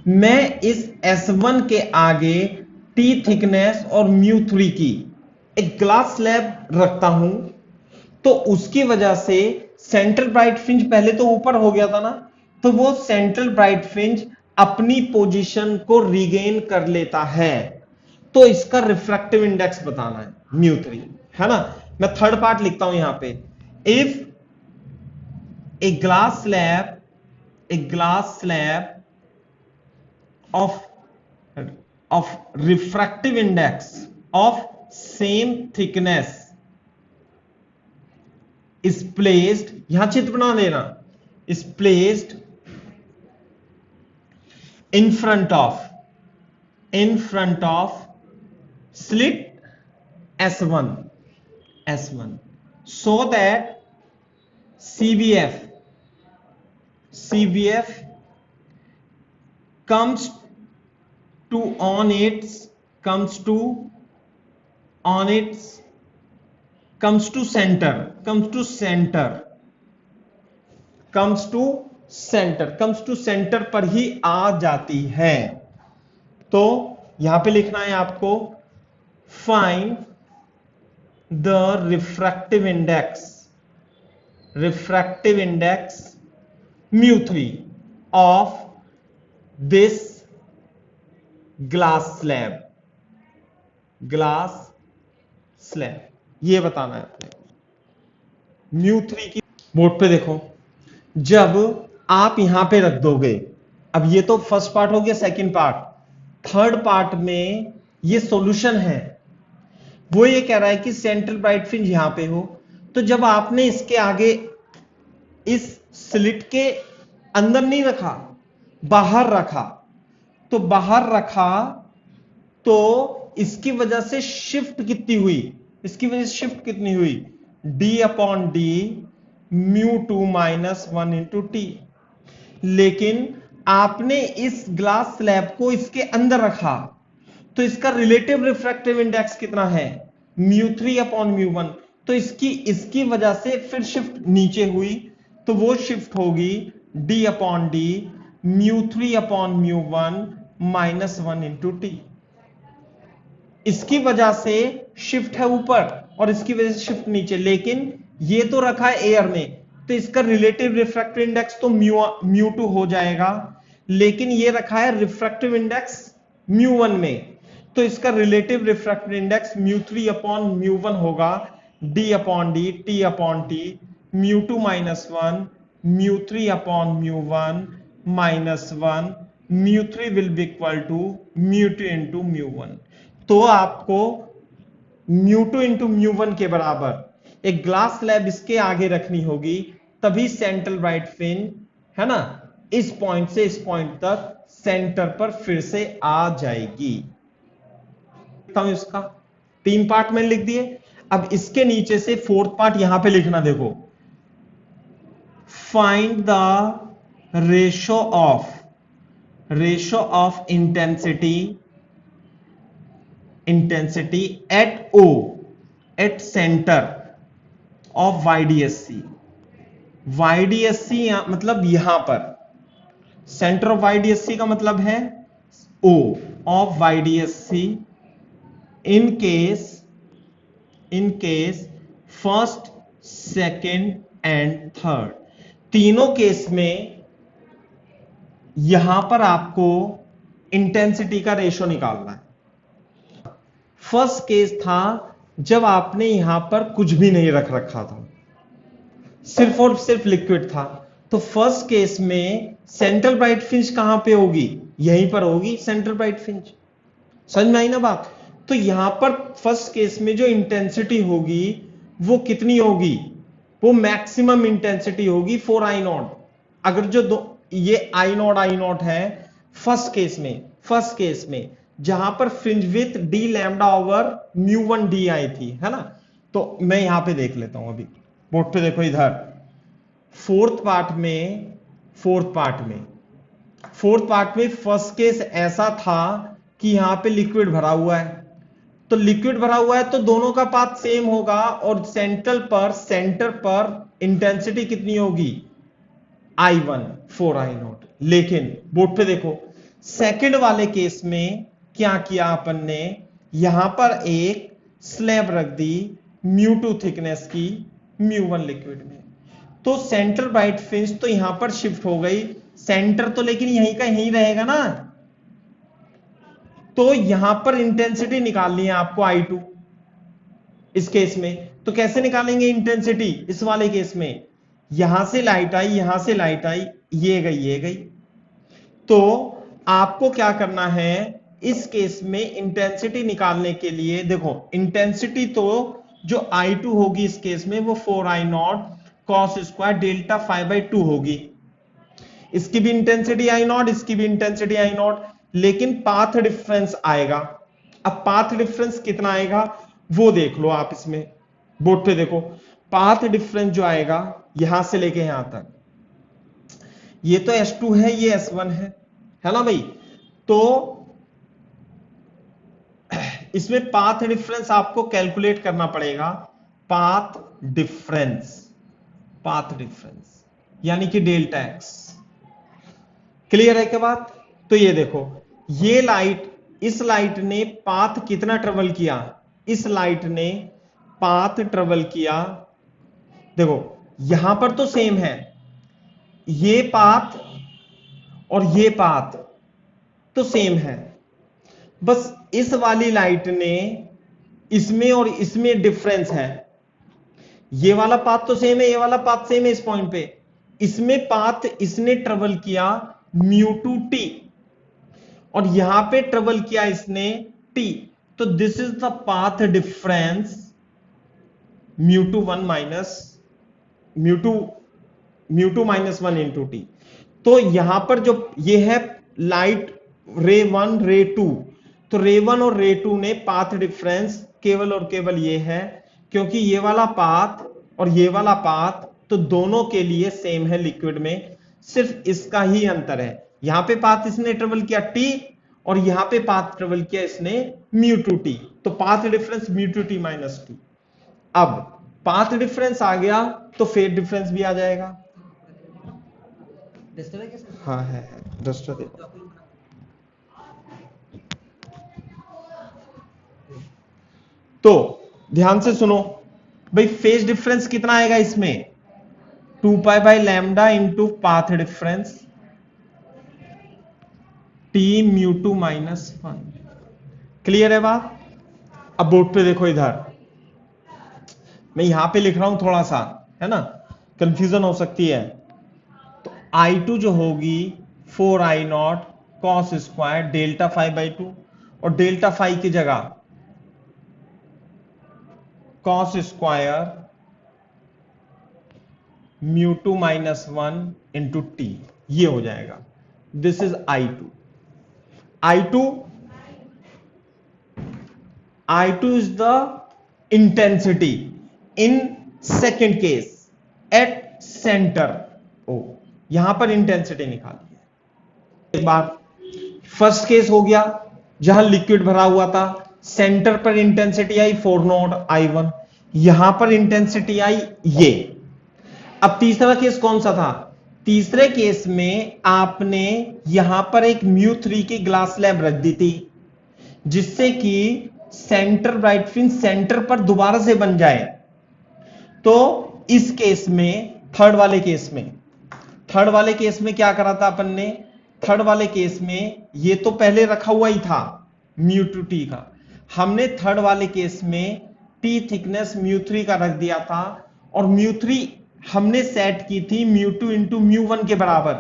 मैं इस S1 के आगे T थिकनेस और μ3 की एक ग्लास स्लैब रखता हूं, तो उसकी वजह से सेंट्रल ब्राइट फ्रिंज पहले तो ऊपर हो गया था ना, तो वो सेंट्रल ब्राइट फ्रिंज अपनी पोजीशन को रिगेन कर लेता है। तो इसका रिफ्रैक्टिव इंडेक्स बताना है μ3, है ना। मैं थर्ड पार्ट लिखता हूं यहां पे, if a glass slab of refractive index of same thickness is placed, यहां चित्र बना देना, is placed in front of slit S1 so that CBF comes to center पर ही आ जाती है। तो यहां पे लिखना है आपको, find the refractive index μ3 of this glass slab, ये बताना है अपने μ3 की। बोर्ड पे देखो, जब आप यहां पे रख दोगे, अब ये तो फर्स्ट पार्ट हो गया, सेकंड पार्ट, थर्ड पार्ट में ये सॉल्यूशन है। वो ये कह रहा है कि सेंट्रल ब्राइट फ्रिंज यहां पे हो, तो जब आपने इसके आगे इस स्लिट के अंदर नहीं रखा, बाहर रखा, तो इसकी वजह से शिफ्ट कितनी हुई, D upon D μ2 -1 into T. लेकिन आपने इस ग्लास स्लैब को इसके अंदर रखा तो इसका रिलेटिव रिफ्रैक्टिव इंडेक्स कितना है, μ3/μ1। तो इसकी वजह से फिर शिफ्ट नीचे हुई तो वो शिफ्ट होगी d/d μ3/μ1 -1 × t। इसकी वजह से शिफ्ट है ऊपर और इसकी वजह से शिफ्ट नीचे, लेकिन ये तो रखा है एयर में तो इसका रिलेटिव रिफ्रैक्टिव इंडेक्स तो μ2 हो जाएगा, लेकिन ये रखा है रिफ्रैक्टिव इंडेक्स μ1 में तो इसका रिलेटिव रिफ्रैक्टिव इंडेक्स μ3/μ1 होगा d/d t/t μ2 -1 μ3/μ1 -1 μ3 will be equal to μ2 into μ1। तो आपको μ2 into μ1 के बराबर एक ग्लास स्लैब इसके आगे रखनी होगी, तभी सेंट्रल ब्राइट फ्रिंज है ना इस पॉइंट से इस पॉइंट तक सेंटर पर फिर से आ जाएगी। इसका 3 पार्ट में लिख दिए। अब इसके नीचे से 4th पार्ट यहां पे लिखना, देखो find the ratio of intensity at O at centre of YDSC। YDSC मतलब यहां पर सेंटर ऑफ YDSC का मतलब है O of YDSC in case first, second and third, तीनों केस में यहां पर आपको इंटेंसिटी का रेशो निकालना है। फर्स्ट केस था जब आपने यहां पर कुछ भी नहीं रखा था, सिर्फ और सिर्फ लिक्विड था, तो फर्स्ट केस में सेंट्रल ब्राइट फ्रिंज कहां पे होगी, यहीं पर होगी सेंट्रल ब्राइट फ्रिंज। समझ में आई ना बात। तो यहां पर फर्स्ट केस में जो इंटेंसिटी होगी वो कितनी होगी, वो मैक्सिमम इंटेंसिटी होगी 4I0। अगर जो ये I0 है फर्स्ट केस में जहां पर fringe with d lambda over μ1 d आई थी, है ना। तो मैं यहां पे देख लेता हूं, अभी बोर्ड पे देखो इधर फोर्थ पार्ट में फर्स्ट केस ऐसा था कि यहां पे लिक्विड भरा हुआ है, तो लिक्विड भरा हुआ है तो दोनों का पाथ सेम होगा और सेंटर पर इंटेंसिटी कितनी होगी I1 4I0। लेकिन बोर्ड पे देखो सेकंड वाले केस में क्या किया अपन ने, यहां पर एक स्लैब रख दी μ2 थिकनेस की μ1 लिक्विड में, तो सेंट्रल ब्राइट फ्रिंज तो यहां पर शिफ्ट हो गई, सेंटर तो लेकिन यहीं का यहीं रहेगा ना। तो यहां पर इंटेंसिटी निकालनी है आपको I2 इस केस में। तो कैसे निकालेंगे इंटेंसिटी इस वाले केस में, यहां से लाइट आई, यहां से लाइट आई, ये गई। तो आपको क्या करना है इस केस में इंटेंसिटी निकालने के लिए, देखो इंटेंसिटी तो जो I2 होगी इस केस में वो 4I0 cos स्क्वायर डेल्टा 5/2 होगी। इसकी भी इंटेंसिटी I0, इसकी भी इंटेंसिटी I0, लेकिन पाथ डिफरेंस आएगा। अब पाथ डिफरेंस कितना आएगा वो देख लो आप, इसमें बोर्ड पे देखो पाथ डिफरेंस जो आएगा यहां से लेके यहां तक, ये तो S2 है, ये S1 है ना भाई। तो इसमें पाथ डिफरेंस आपको कैलकुलेट करना पड़ेगा, पाथ डिफरेंस यानी कि डेल्टा x। क्लियर है क्या बात। तो ये देखो ये लाइट, इस लाइट ने पाथ कितना ट्रेवल किया, इस लाइट ने पाथ ट्रेवल किया, देखो यहां पर तो सेम है, ये पाथ और ये पाथ तो सेम है, बस इस वाली लाइट ने इसमें और इसमें डिफरेंस है। ये वाला पाथ तो सेम है, ये वाला पाथ सेम है इस पॉइंट पे, इसमें पाथ इसने ट्रेवल किया μ2t और यहां पे ट्रेवल किया इसने t, तो this is the path difference μ2 minus 1 into T. तो यहां पर जो ये है लाइट रे 1 रे 2, तो रे 1 और रे 2 ने पाथ डिफरेंस केवल और केवल ये है, क्योंकि ये वाला पाथ और ये वाला पाथ तो दोनों के लिए सेम है लिक्विड में, सिर्फ इसका ही अंतर है। यहां पे पाथ इसने ट्रेवल किया t और यहां पे पाथ ट्रेवल किया इसने म्यू टू टी, तो path difference mu two T minus T. अब पाथ डिफरेंस आ गया तो फेज डिफरेंस भी आ जाएगा। हाँ है डस्टर दे। तो ध्यान से सुनो भाई, फेज डिफरेंस कितना आएगा इसमें 2 pi by lambda into path difference T mu two minus 1। Clear है बात? अब बोर्ड पे देखो, इधर मैं यहां पे लिख रहा हूं थोड़ा सा, है ना, कंफ्यूजन हो सकती है। तो I2 जो होगी 4I0 cos square delta five by two, और डेल्टा फाइव की जगह cos square mu two minus 1 into T, ये हो जाएगा। This is I2। I2 is the intensity in second case at center O। यहां पर इंटेंसिटी निकाली है। एक बार फर्स्ट केस हो गया जहां लिक्विड भरा हुआ था, सेंटर पर इंटेंसिटी आई 4 नॉट I1, यहां पर इंटेंसिटी आई ये। अब तीसरा केस कौन सा था? तीसरे केस में आपने यहां पर एक μ3 की ग्लास स्लैब रख दी थी, जिससे कि सेंटर ब्राइट फ्रिंज सेंटर पर दोबारा से बन जाए। तो इस केस में थर्ड वाले केस में क्या करा था अपन ने? थर्ड वाले केस में ये तो पहले रखा हुआ ही था म्यू टू टी का, हमने थर्ड वाले केस में टी थिकनेस μ3 का रख दिया था, और μ3 हमने सेट की थी μ2 इंटू μ1 के बराबर,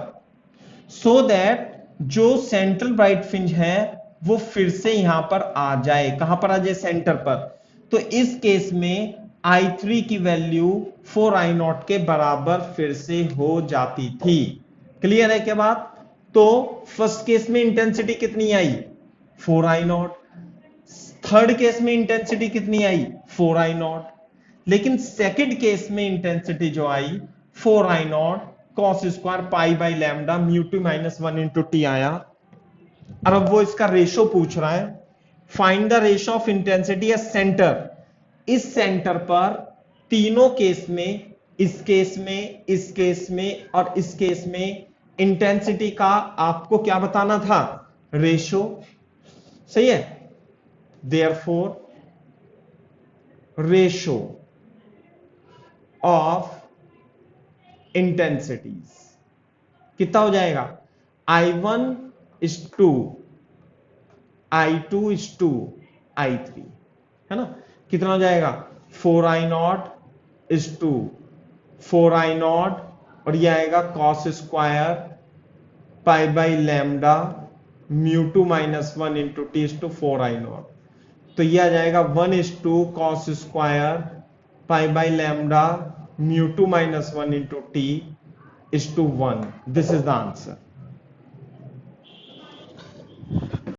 सो दैट जो सेंट्रल ब्राइट फ्रिंज है वो फिर से यहां पर आ जाए। कहां पर आ जाए? सेंटर पर। तो इस केस में I3 की वैल्यू 4I0 के बराबर फिर से हो जाती थी। क्लियर है क्या बात? तो फर्स्ट केस में इंटेंसिटी कितनी आई? 4I0। थर्ड केस में इंटेंसिटी कितनी आई? 4I0। लेकिन सेकंड केस में इंटेंसिटी जो आई 4I0 cos square pi by lambda mu two minus 1 into T आया। अब वो इसका रेशो पूछ रहा है, find the ratio of intensity at centre. इस सेंटर पर तीनों केस में, इस केस में, इस केस में और इस केस में इंटेंसिटी का आपको क्या बताना था? रेशो। सही है? देयरफॉर रेशो ऑफ इंटेंसिटीज कितना हो जाएगा? I1 is 2, I2 is 2, I3, है ना? कितना हो जाएगा? 4I0 is 2, 4I0 और ये आएगा cos square pi by lambda mu two minus 1 into T is to 4I0। तो ये आ जाएगा 1 is 2 cos square pi by lambda mu two minus 1 into T is to 1। This is the answer.